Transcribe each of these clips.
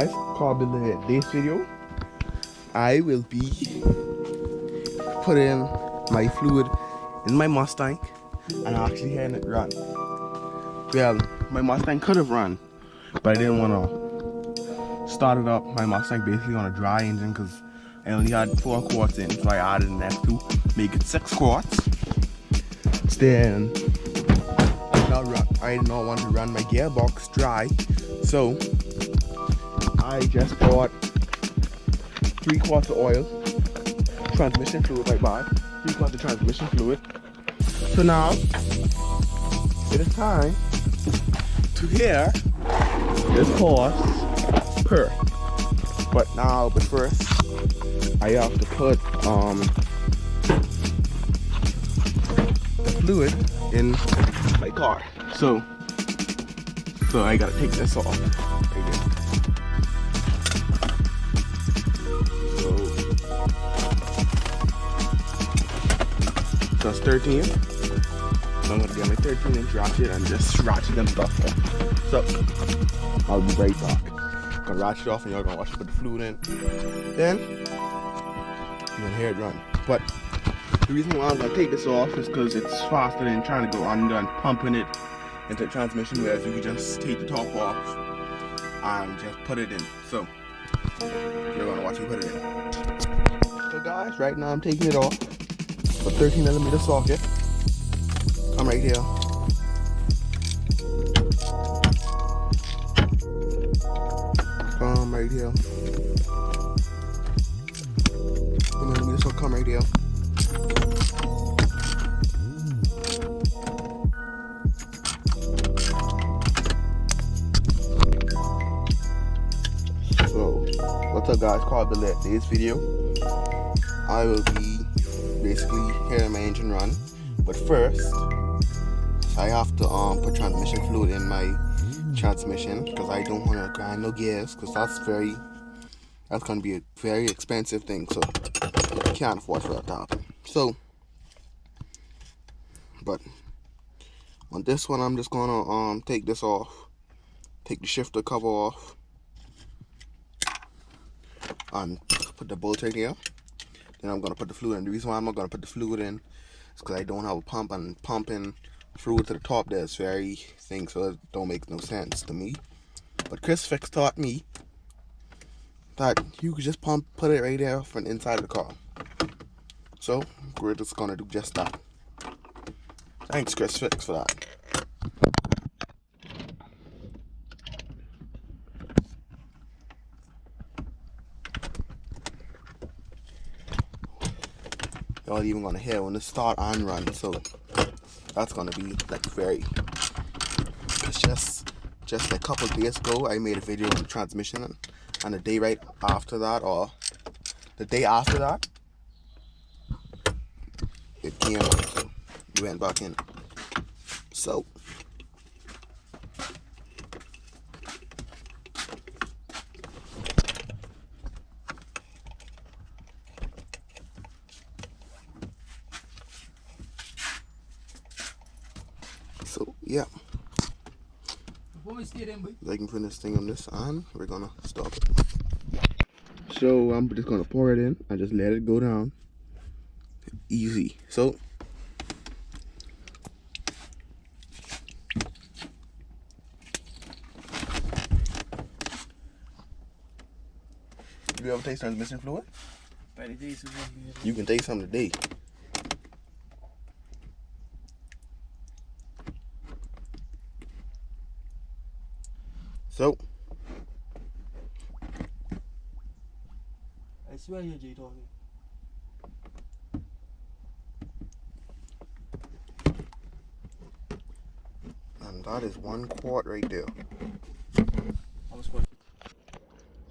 guys, in this video I will be putting my fluid in my Mustang and actually having it run. Well, my Mustang could have run, but I didn't want to start it up. My Mustang basically on a dry engine because I only had 4 quarts in, so I added an F2, make it 6 quarts. Then I did not want to run my gearbox dry, so I just bought 3 quarts of oil, transmission fluid I bought, 3 quarts of transmission fluid. So now it is time to hear this horse purr. But first I have to put the fluid in my car. So I gotta take this off right here. So that's 13. So I'm gonna get my 13-inch ratchet and just ratchet them stuff off. So I'll be right back. I'm gonna ratchet off and y'all gonna watch me put the fluid in. Then you're gonna hear it run. But the reason why I'm gonna take this off is because it's faster than trying to go under and pumping it into the transmission, whereas you can just take the top off and just put it in. So you're gonna watch me put it in. So guys, right now I'm taking it off. A 13mm socket. Come right here. Come right here. 13mm socket, come right here. What's up guys, today's video I will be basically hearing my engine run, but first I have to put transmission fluid in my transmission because I don't want to grind no gears, because that's going to be a very expensive thing, so I can't afford for that to happen. So but on this one I'm just gonna take this off, take the shifter cover off and put the bolt right here. Then I'm gonna put the fluid in. The reason why I'm not gonna put the fluid in is because I don't have a pump, and pumping fluid to the top there is very thing, so it don't make no sense to me. But Chris Fix taught me that you could just put it right there from inside of the car. So we're just gonna do just that. Thanks Chris Fix for that. Y'all even gonna hear when it start and run, so that's gonna be like very. It's just a couple of days ago I made a video on the transmission, and the day right after that, or the day after that, it came out, so we went back in. So yeah, I can put this thing on this, and we're gonna stop it. So I'm just gonna pour it in and just let it go down easy. So you ever taste transmission fluid? You can taste some today. So I swear you're J talking. and that is 1 quart right there. I was what?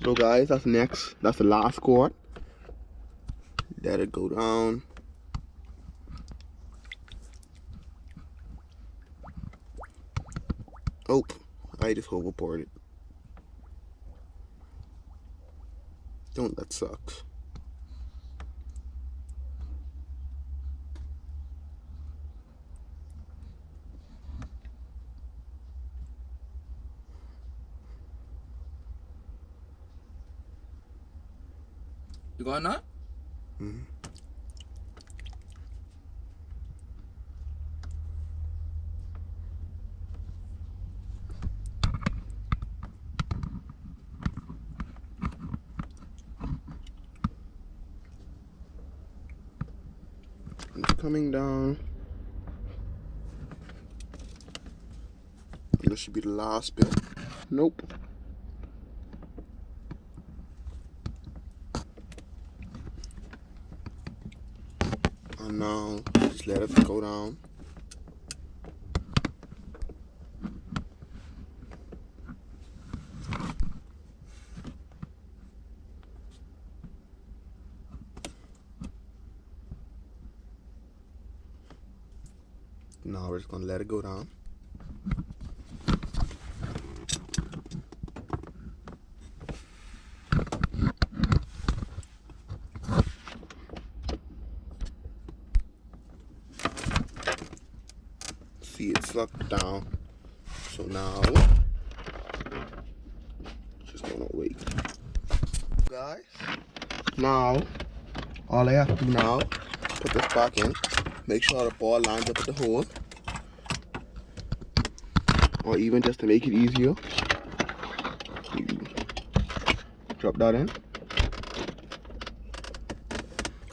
So guys, that's the last quart. Let it go down. Oh, I just over poured it. Don't, that sucks. You got a knot? Mm-hmm. It's coming down. This should be the last bit. Nope. And now just let it go down. Now we're just gonna let it go down. See, it's locked down. So now, just gonna wait. Guys, now, all I have to do now, put this back in. Make sure the ball lines up at the hole. Or even just to make it easier, you drop that in.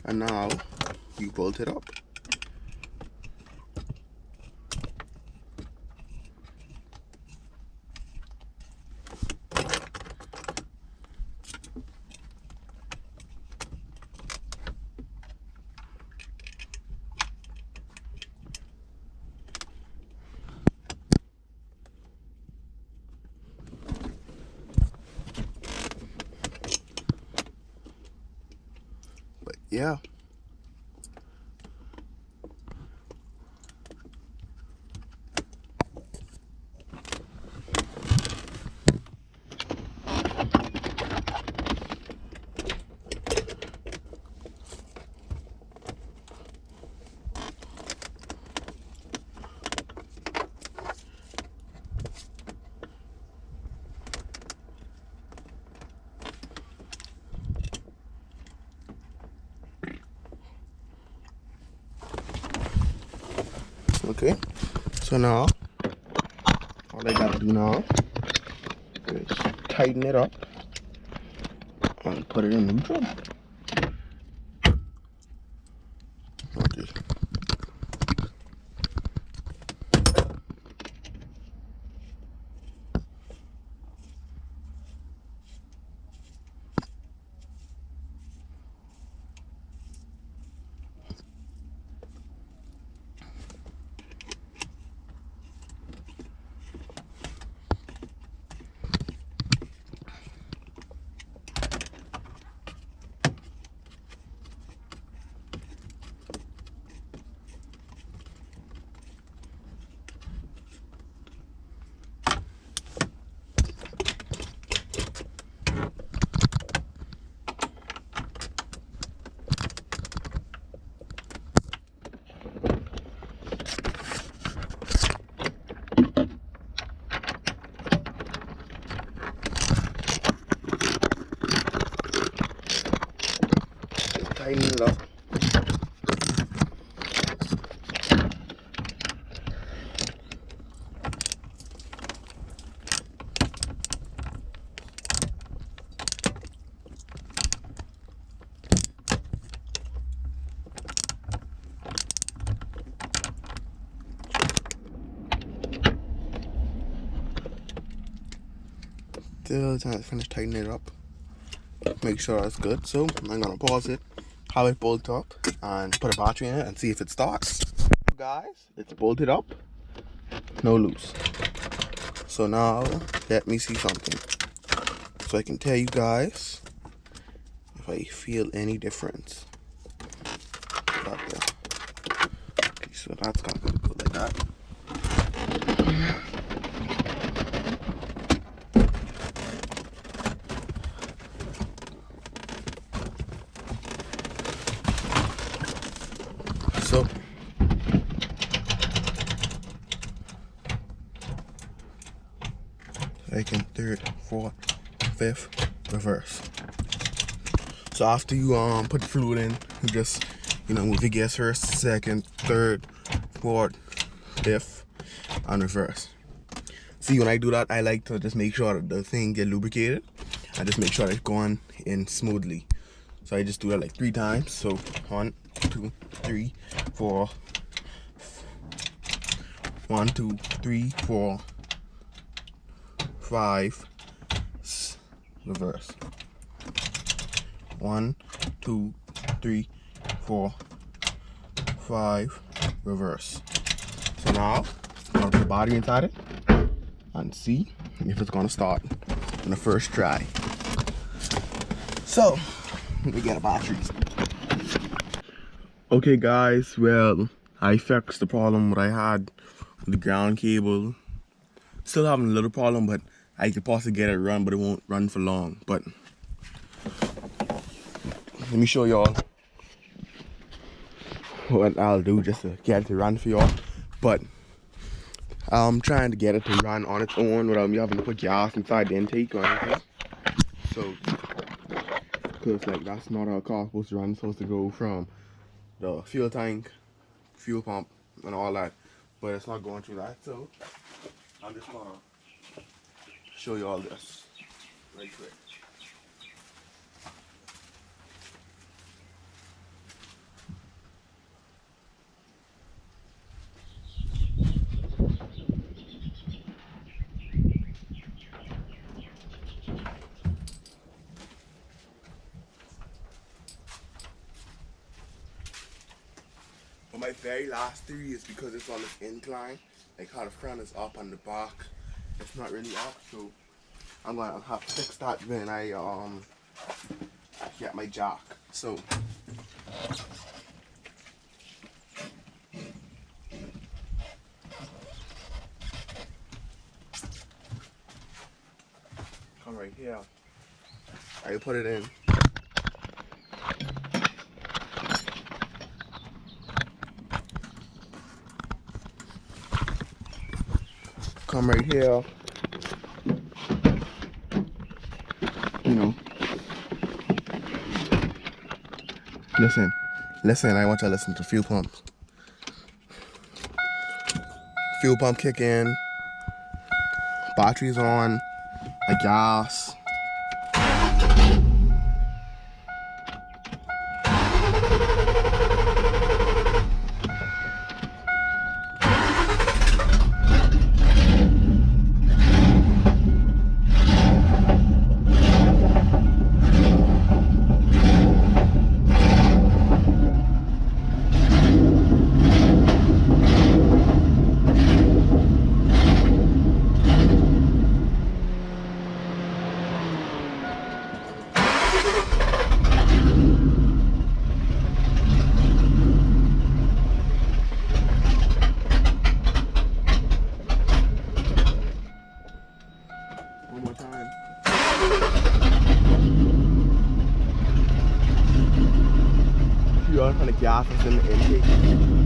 And now, you bolt it up. But yeah. Okay, so now all I gotta do now is tighten it up and put it in neutral. Okay. Tighten it up. Still trying to finish tightening it up. Make sure it's good. So I'm gonna pause it, have it bolt up, and put a battery in it and see if it starts. Guys, it's bolted up, no loose. So now let me see something, so I can tell you guys if I feel any difference. Okay, so that's gonna go like that. So second, third, fourth, fifth, reverse. So after you put the fluid in, you just move your gears first, second, third, fourth, fifth, and reverse. See, when I do that, I like to just make sure that the thing get lubricated and just make sure that it's going in smoothly. So I just do that like 3 times. So 1, 2, 3, 4. 1, 2, 3, 4, 5, reverse. 1, 2, 3, 4, 5, reverse. So now I'm gonna put the battery inside it and see if it's gonna start on the first try. So let me get a battery. Okay guys, well, I fixed the problem that I had with the ground cable. Still having a little problem, but I could possibly get it run, but it won't run for long. But let me show y'all what I'll do just to get it to run for y'all. But I'm trying to get it to run on its own without me having to put gas inside the intake or anything. So, because like that's not how a car supposed to run. It's supposed to go from the fuel tank, fuel pump, and all that. But it's not going through that. So I'm just gonna show you all this right quick. But my very last theory is because it's on this incline, like how the front is up and the back, it's not really up. So I'm gonna have to fix that when I get my jack. So come right here. I put it in. Come right here. Listen, I want you to listen to fuel pumps. Fuel pump kick in, batteries on, my gas. One more time. You are kind of gas is in the intake.